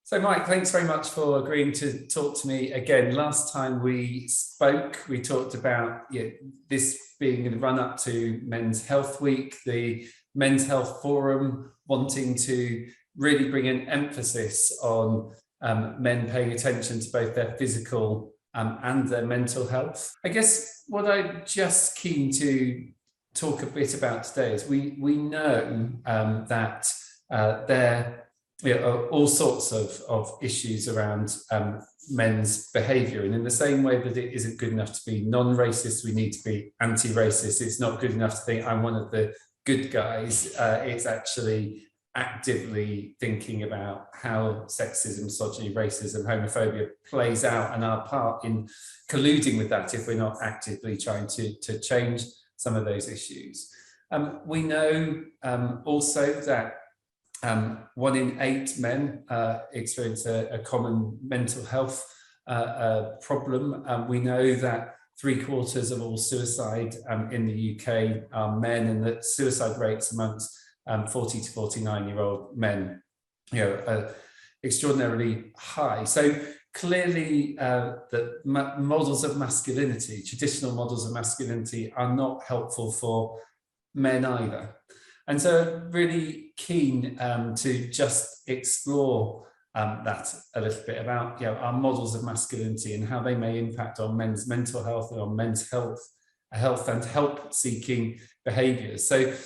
So, Mike, thanks very much for agreeing to talk to me again. Last time we spoke, we talked about this being in the run-up to Men's Health Week, the Men's Health Forum wanting to really bring an emphasis on men paying attention to both their physical and their mental health. I guess what I'm just keen to talk a bit about today is we know that there are all sorts of issues around men's behaviour, and in the same way that it isn't good enough to be non-racist, we need to be anti-racist. It's not good enough to think I'm one of the good guys. It's actually actively thinking about how sexism, misogyny, racism, homophobia plays out and our part in colluding with that if we're not actively trying to change some of those issues. We know also that 1 in 8 men experience a common mental health problem. We know that 3/4 of all suicide in the UK are men, and that suicide rates amongst 40 to 49-year-old men, are extraordinarily high. So clearly, the models of masculinity, traditional models of masculinity, are not helpful for men either. And so really keen to just explore that a little bit about our models of masculinity and how they may impact on men's mental health and on men's health and help-seeking behaviours. So,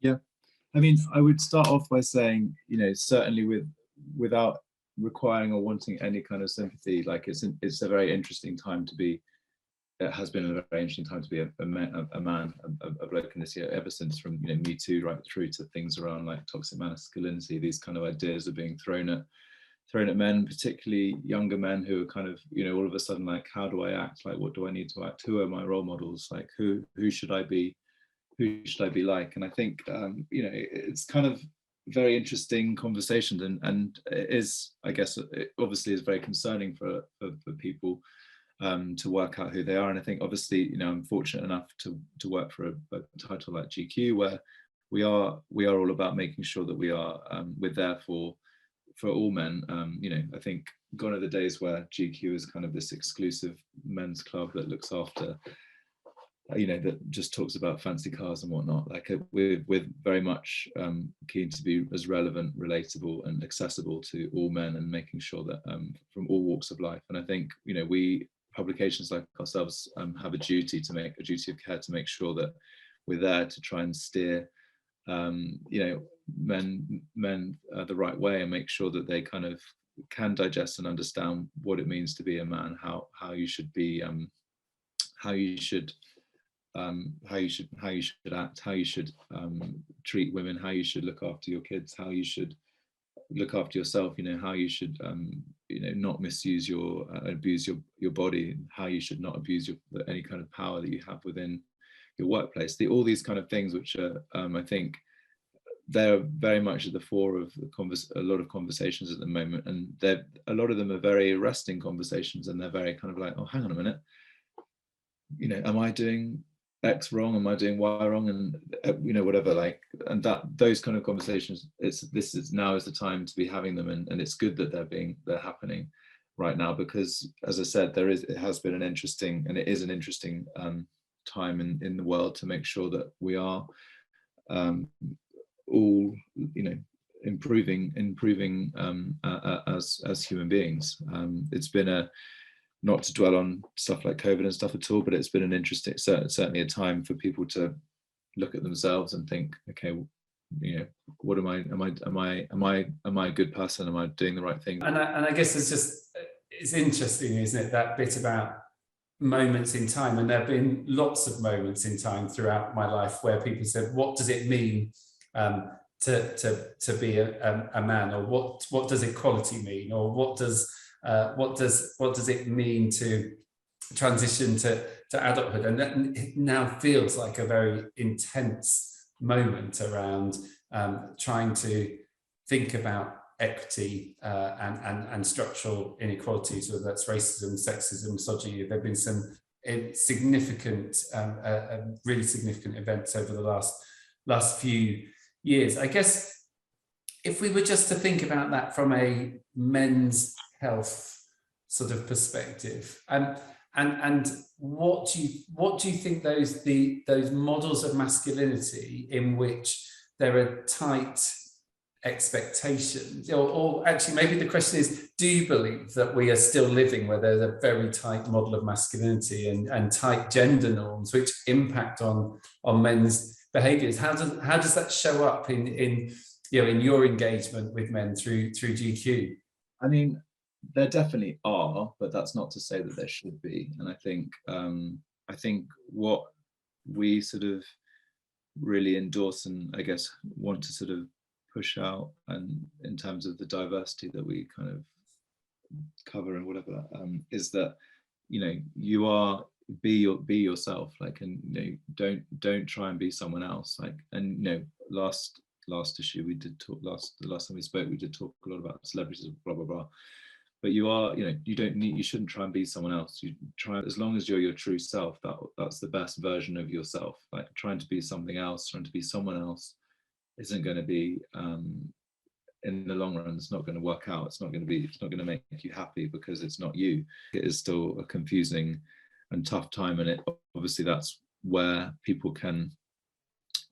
yeah, I mean, I would start off by saying, certainly without requiring or wanting any kind of sympathy, like it's a very interesting time to be. It has been a very interesting time to be a man, a bloke in this year, ever since from Me Too right through to things around like toxic masculinity. These kind of ideas are being thrown at men, particularly younger men who are kind of all of a sudden like, how do I act? Like, what do I need to act? Who are my role models? Like, who should I be? Who should I be like? And I think it's kind of very interesting conversations, and it is, I guess, it obviously is very concerning for people. To work out who they are. And I think obviously, I'm fortunate enough to work for a title like GQ, where we are all about making sure that we're there for all men. I think gone are the days where GQ is kind of this exclusive men's club that looks after, that just talks about fancy cars and whatnot. Like we're very much keen to be as relevant, relatable and accessible to all men, and making sure that from all walks of life. And I think, publications like ourselves have a duty of care to make sure that we're there to try and steer men the right way, and make sure that they kind of can digest and understand what it means to be a man, how you should be, how you should act, how you should treat women, how you should look after your kids, how you should look after yourself, how you should not misuse abuse your body, how you should not abuse any kind of power that you have within your workplace. All these kind of things, which are I think they're very much at the fore of a lot of conversations at the moment, and a lot of them are very arresting conversations, and they're very kind of like, oh, hang on a minute, am I doing X wrong? Am I doing Y wrong? And whatever, like, and those kind of conversations, this is the time to be having them, and it's good that they're happening right now, because as I said, it has been an interesting time in the world to make sure that we are all improving as human beings. It's been not to dwell on stuff like COVID and stuff at all, but it's been an interesting, certainly a time for people to look at themselves and think, okay, what am I a good person? Am I doing the right thing? And I guess it's interesting, isn't it, that bit about moments in time, and there have been lots of moments in time throughout my life where people said, what does it mean to be a man, or what does equality mean, or what does it mean to transition to adulthood? And it now feels like a very intense moment around trying to think about equity and structural inequalities, whether that's racism, sexism, misogyny. There have been some significant, really significant events over the last few years. I guess if we were just to think about that from a men's health sort of perspective, and what do you think those models of masculinity in which there are tight expectations, or actually maybe the question is, do you believe that we are still living where there's a very tight model of masculinity and tight gender norms which impact on men's behaviors? How does that show up in your engagement with men through GQ? I mean, there definitely are, but that's not to say that there should be. And I think what we sort of really endorse and I guess want to sort of push out, and in terms of the diversity that we kind of cover and whatever, is that, you know, you are be yourself, like, and you know, don't try and be someone else, like. And you know, last issue we did talk, the last time we spoke, we did talk a lot about celebrities, blah blah blah. But you are, you know, you shouldn't try and be someone else. You try, as long as you're your true self, that's the best version of yourself. Like trying to be something else, trying to be someone else isn't going to be, in the long run, it's not going to work out. It's not going to make you happy because it's not you. It is still a confusing and tough time, and obviously that's where people can,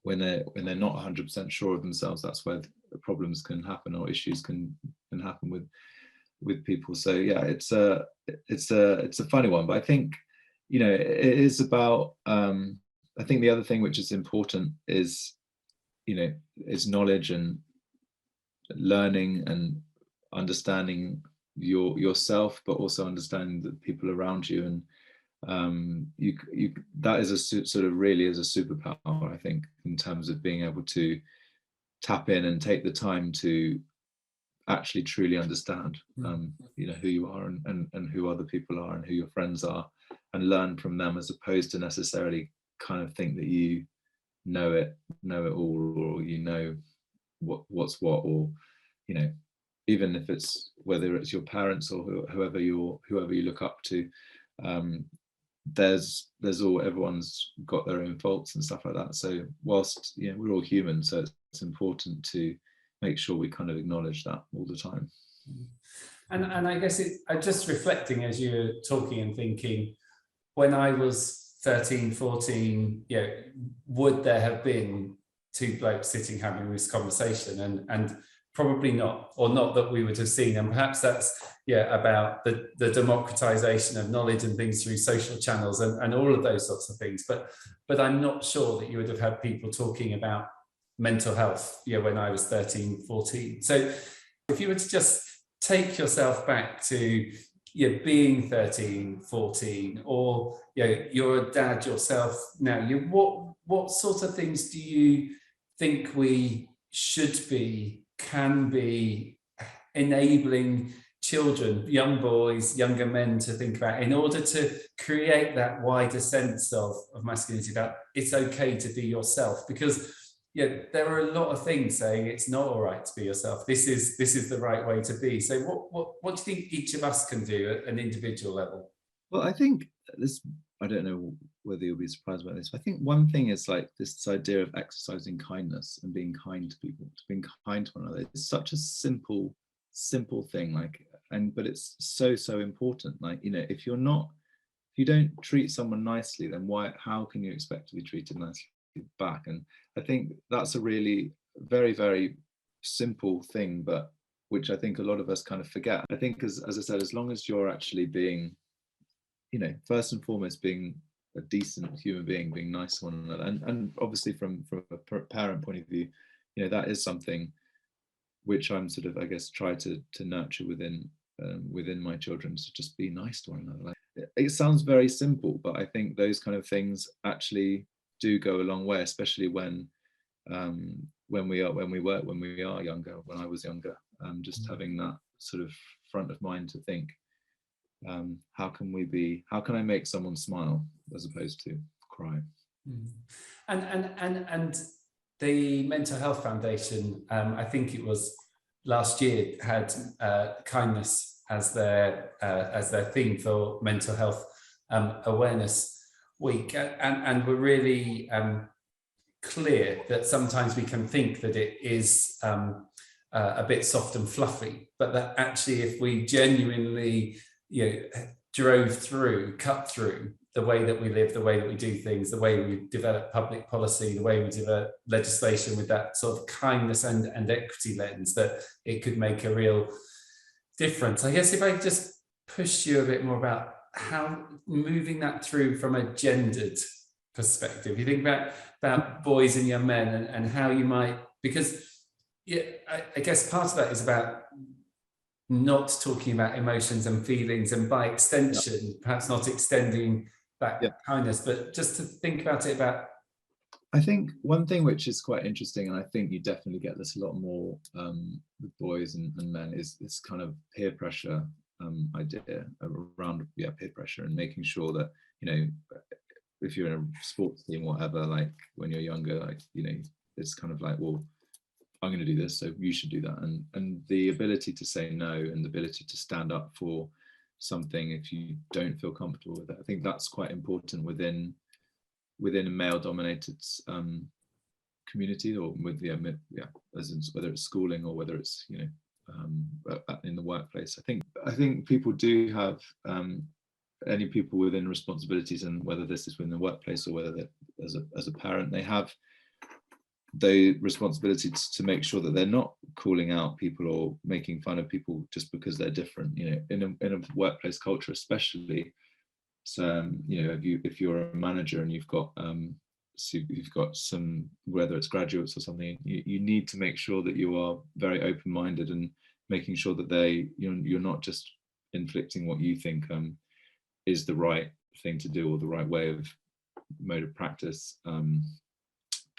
when they're not 100% sure of themselves, that's where problems can happen, or issues can happen with people. So yeah, it's a funny one, but I think, you know, it is about, I think the other thing which is important is, you know, is knowledge and learning and understanding yourself, but also understanding the people around you. And you that is a sort of really is a superpower, I think, in terms of being able to tap in and take the time to actually truly understand, you know, who you are and who other people are and who your friends are, and learn from them, as opposed to necessarily kind of think that you know it all, or you know what's what, or, you know, even if it's, whether it's your parents or whoever you look up to, everyone's got their own faults and stuff like that. So whilst, you know, we're all human, so it's important to make sure we kind of acknowledge that all the time. And I guess I'm just reflecting as you're talking and thinking, when I was 13, 14, you know, would there have been two blokes sitting having this conversation? And probably not, or not that we would have seen. And perhaps that's, yeah, about the democratization of knowledge and things through social channels and all of those sorts of things. But I'm not sure that you would have had people talking about mental health, yeah, when I was 13, 14. So if you were to just take yourself back to, you know, being 13, 14, or, you know, you're a dad yourself now, what sort of things do you think we can be enabling children, young boys, younger men to think about, in order to create that wider sense of masculinity, that it's okay to be yourself? Because, yeah, there are a lot of things saying it's not all right to be yourself. This is the right way to be. So what do you think each of us can do at an individual level? Well, I think this, I don't know whether you'll be surprised by this, but I think one thing is like this idea of exercising kindness and being kind to people, being kind to one another. It's such a simple thing, like, but it's so important. Like, you know, if you don't treat someone nicely, then how can you expect to be treated nicely back? And I think that's a really very, very simple thing, but which I think a lot of us kind of forget. I think, as I said, as long as you're actually being, you know, first and foremost, being a decent human being, being nice to one another, and obviously from a parent point of view, you know, that is something which I'm sort of, I guess, try to nurture within my children, to just be nice to one another. Like, it sounds very simple, but I think those kind of things actually do go a long way, especially when we are younger, when I was younger, just having that sort of front of mind to think, how can I make someone smile as opposed to cry? And the Mental Health Foundation, I think it was last year, had kindness as their theme for Mental Health Awareness Week, and we're really clear that sometimes we can think that it is a bit soft and fluffy, but that actually, if we genuinely, cut through the way that we live, the way that we do things, the way we develop public policy, the way we develop legislation with that sort of kindness and equity lens, that it could make a real difference. I guess if I just push you a bit more about how moving that through from a gendered perspective, you think about boys and young men and how you might, because I guess part of that is about not talking about emotions and feelings, and by extension, perhaps not extending that kindness, but just to think about it about. I think one thing which is quite interesting, and I think you definitely get this a lot more with boys and men, is this kind of peer pressure idea around peer pressure, and making sure that, if you're in a sports team, whatever, like when you're younger, like, it's kind of like, well, I'm going to do this, so you should do that. And the ability to say no, and the ability to stand up for something if you don't feel comfortable with it. I think that's quite important within a male-dominated community, or with as in whether it's schooling or whether it's in the workplace. I think people do have any people within responsibilities, and whether this is within the workplace or whether as a parent, they have the responsibility to make sure that they're not calling out people or making fun of people just because they're different, in a workplace culture especially. So if you're a manager and you've got some, whether it's graduates or something, you need to make sure that you are very open-minded, and making sure that you're not just inflicting what you think is the right thing to do, or the right way of mode of practice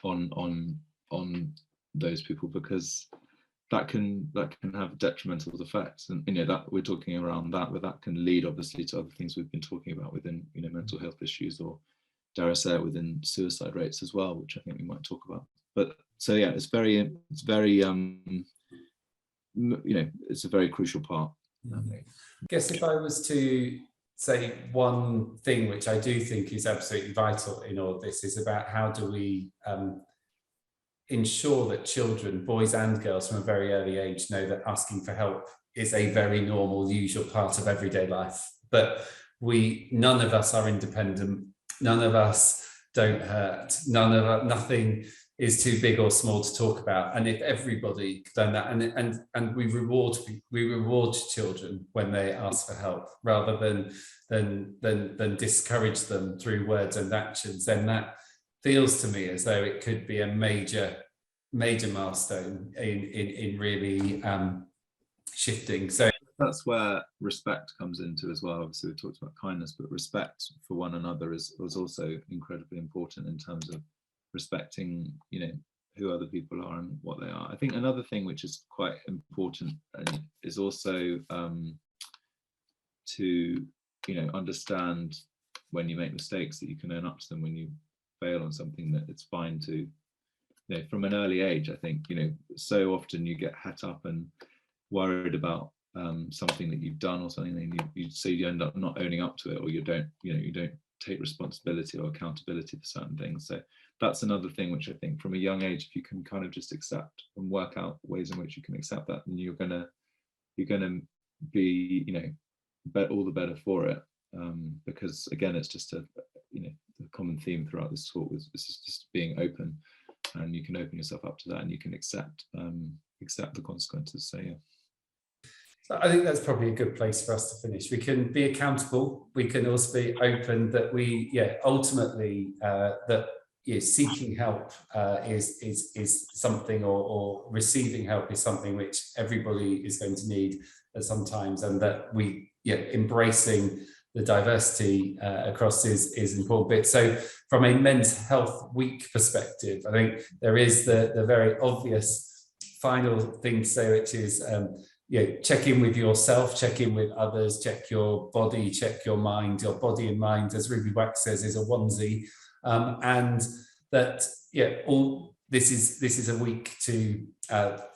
on those people, because that can have detrimental effects. And that we're talking around that, but that can lead obviously to other things we've been talking about within mental health issues, or dare I say it, within suicide rates as well, which I think we might talk about. But so it's very it's a very crucial part. I guess if I was to say one thing which I do think is absolutely vital in all of this, is about how do we ensure that children, boys and girls, from a very early age know that asking for help is a very normal, usual part of everyday life. But none of us are independent, none of us don't hurt, nothing is too big or small to talk about. And if everybody done that, and we reward children when they ask for help, rather than discourage them through words and actions, then that feels to me as though it could be a major milestone in really shifting. So that's where respect comes into as well. Obviously we talked about kindness, but respect for one another was also incredibly important, in terms of respecting who other people are and what they are. I think another thing which is quite important is also to understand when you make mistakes, that you can own up to them. When you fail on something, that it's fine to, from an early age. I think so often you get het up and worried about something that you've done, or something that you end up not owning up to it, or you don't take responsibility or accountability for certain things. So that's another thing which I think from a young age, if you can kind of just accept and work out ways in which you can accept that, then you're gonna be all the better for it, because again, it's just the common theme throughout this talk is just being open, and you can open yourself up to that, and you can accept the consequences. So So I think that's probably a good place for us to finish. We can be accountable. We can also be open that ultimately that seeking help is something, or receiving help is something which everybody is going to need at some times, and that we embracing the diversity across is important bit. So from a Men's Health Week perspective, I think there is the very obvious final thing to say, which is check in with yourself, check in with others, check your body, check your mind. Your body and mind, as Ruby Wax says, is a onesie, and that all this is a week to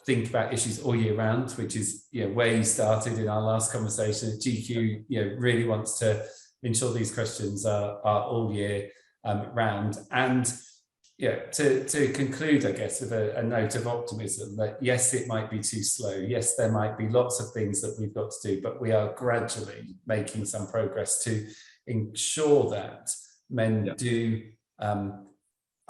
think about issues all year round, which is where you started in our last conversation. GQ really wants to ensure these questions are all year round, and to conclude, I guess, with a note of optimism that yes, it might be too slow. Yes, there might be lots of things that we've got to do, but we are gradually making some progress to ensure that men do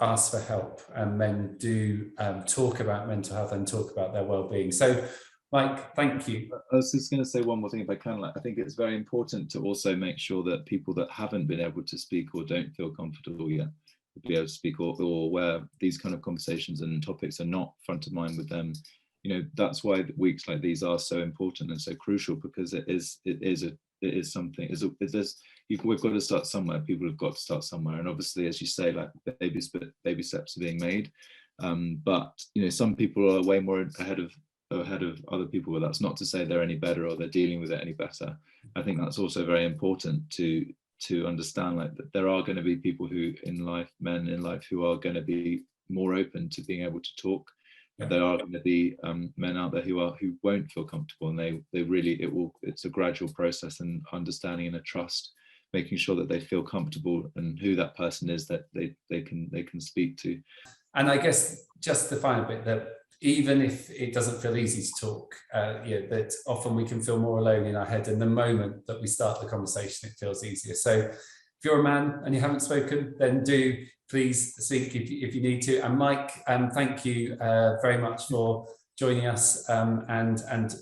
ask for help, and men do talk about mental health and talk about their well-being. So, Mike, thank you. I was just going to say one more thing, if I can. I think it's very important to also make sure that people that haven't been able to speak or don't feel comfortable yet to be able to speak, or where these kind of conversations and topics are not front of mind with them, that's why weeks like these are so important and so crucial, because we've got to start somewhere. People have got to start somewhere, and obviously, as you say, like baby steps are being made, but some people are way more ahead of other people, but that's not to say they're any better or they're dealing with it any better. I think that's also very important to understand, like, that there are going to be people men in life who are going to be more open to being able to talk. There are going to be men out there who won't feel comfortable, and it's a gradual process, and understanding and a trust, making sure that they feel comfortable and who that person is that they can speak to. And I guess just the final bit, that even if it doesn't feel easy to talk, that often we can feel more alone in our head, and the moment that we start the conversation, it feels easier. So if you're a man and you haven't spoken, then do please speak if you need to. And Mike, thank you very much for joining us, and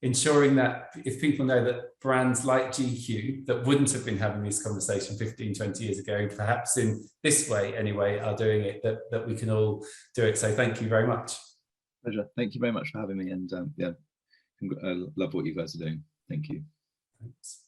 ensuring that if people know that brands like GQ that wouldn't have been having this conversation 15, 20 years ago, perhaps in this way anyway, are doing it, that we can all do it. So thank you very much. Pleasure. Thank you very much for having me, and I love what you guys are doing. Thank you. Thanks.